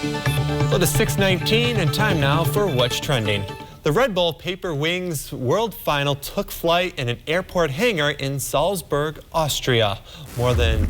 Well, it is 6:19 and time now for What's Trending. The Red Bull Paper Wings World Final took flight in an airport hangar in Salzburg, Austria. More than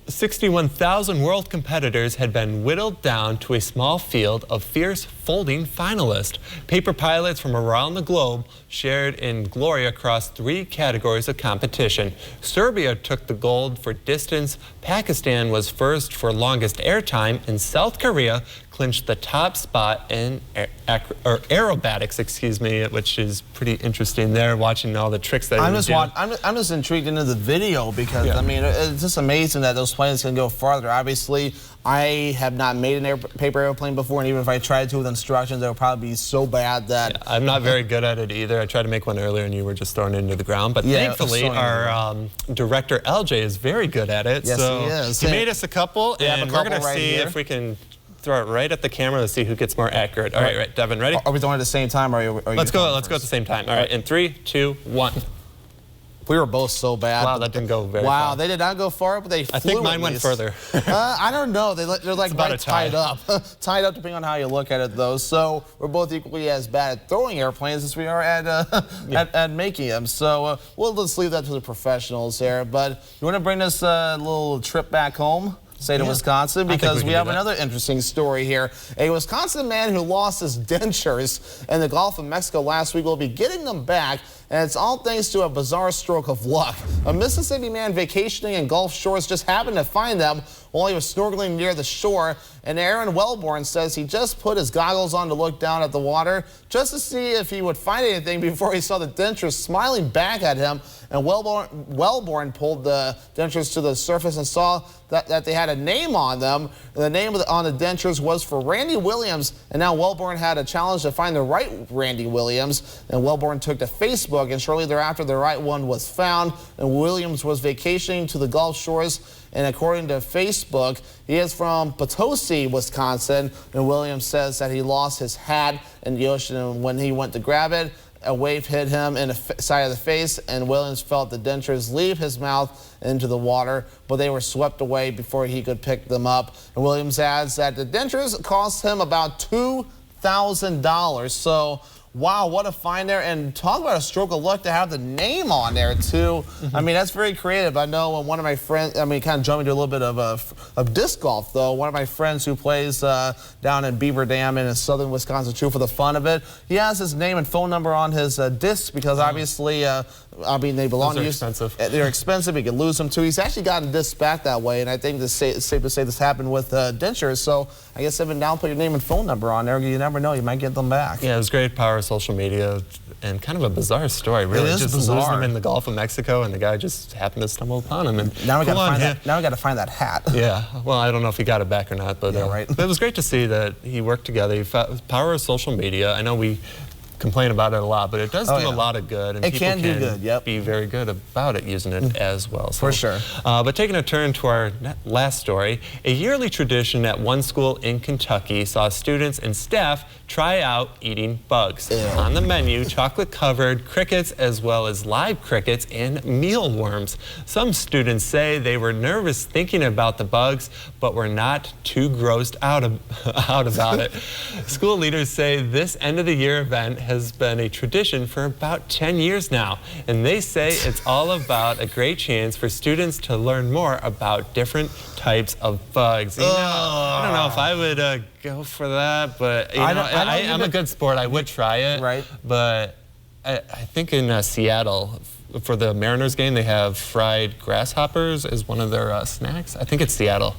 61,000 world competitors had been whittled down to a small field of fierce folding finalists. Paper pilots from around the globe shared in glory across 3 categories of competition. Serbia took the gold for distance, Pakistan was first for longest airtime, and South Korea clinched the top spot in aerobatics, which is pretty interesting there, watching all the tricks that I'm just intrigued into the video because, I mean, it's just amazing that those planes can go farther. Obviously, I have not made an paper airplane before, and even if I tried to with instructions, it would probably be so bad that... Yeah, I'm not very good at it either. I tried to make one earlier, and you were just throwing it into the ground. But thankfully, our director, LJ, is very good at it. Yes, so he is. He made us a couple, and we're going to see if we can throw it right at the camera to see who gets more accurate. All right, Devin, ready? Are we doing it at the same time? Let's go at the same time. All right, in 3, 2, 1. We were both so bad. Wow, that didn't go very far. Wow, they did not go far, but they flew. I think mine went further. I don't know. They're like right tied up. Tied up depending on how you look at it, though. So we're both equally as bad at throwing airplanes as we are at making them. So we'll just leave that to the professionals here. But you want to bring us a little trip back home? State of Wisconsin, because we have another interesting story here. A Wisconsin man who lost his dentures in the Gulf of Mexico last week will be getting them back, and it's all thanks to a bizarre stroke of luck. A Mississippi man vacationing in Gulf Shores just happened to find them while he was snorkeling near the shore, and Aaron Wellborn says he just put his goggles on to look down at the water just to see if he would find anything before he saw the dentures smiling back at him, and Wellborn pulled the dentures to the surface and saw that they had a name on them. The name on the dentures was for Randy Williams, and now Wellborn had a challenge to find the right Randy Williams, and Wellborn took to Facebook, and shortly thereafter the right one was found, and Williams was vacationing to the Gulf Shores. And according to Facebook, he is from Potosi, Wisconsin, and Williams says that he lost his hat in the ocean, and when he went to grab it, a wave hit him in the side of the face, and Williams felt the dentures leave his mouth into the water, but they were swept away before he could pick them up. And Williams adds that the dentures cost him about $2,000. So, wow, what a find there. And talk about a stroke of luck to have the name on there, too. I mean, that's very creative. I know one of my friends, kind of jumping to a little bit of disc golf, though. One of my friends who plays down in Beaver Dam in southern Wisconsin, too, for the fun of it. He has his name and phone number on his discs because obviously, they belong to you. Expensive. They're expensive. You can lose them, too. He's actually gotten discs back that way, and I think it's safe to say this happened with dentures. So I guess if in doubt, put your name and phone number on there. You never know. You might get them back. Yeah, it was great power of social media and kind of a bizarre story. Really, it is just bizarre. losing them in the Gulf of Mexico, and the guy just happened to stumble upon him. And now we got to find that hat. Yeah, well, I don't know if he got it back or not, but right. But it was great to see that he worked together. Power of social media. I know we complain about it a lot, but it does do a lot of good, and it people can do good. Be very good about it, using it as well. So, for sure. But taking a turn to our last story, a yearly tradition at one school in Kentucky saw students and staff try out eating bugs. Ew. On the menu, chocolate-covered crickets as well as live crickets and mealworms. Some students say they were nervous thinking about the bugs, but were not too grossed out about it. School leaders say this end-of-the-year event has been a tradition for about 10 years now, and they say it's all about a great chance for students to learn more about different types of bugs. You know, I don't know if I would go for that, but I'm a good sport. I would try it, right? But I think in Seattle, for the Mariners game, they have fried grasshoppers as one of their snacks. I think it's Seattle.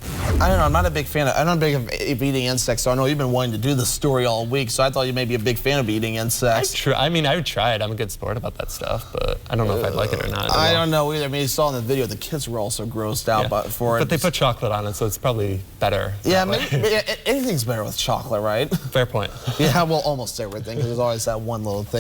I don't know. I'm not a big fan I'm not big of eating insects, so I know you've been wanting to do this story all week, so I thought you may be a big fan of eating insects. I mean, I would try it. I'm a good sport about that stuff, but I don't know if I'd like it or not. I don't know either. I mean, you saw in the video, the kids were also grossed out for it. But they put chocolate on it, so it's probably better. Yeah, anything's better with chocolate, right? Fair point. Yeah, well, almost everything, because there's always that one little thing.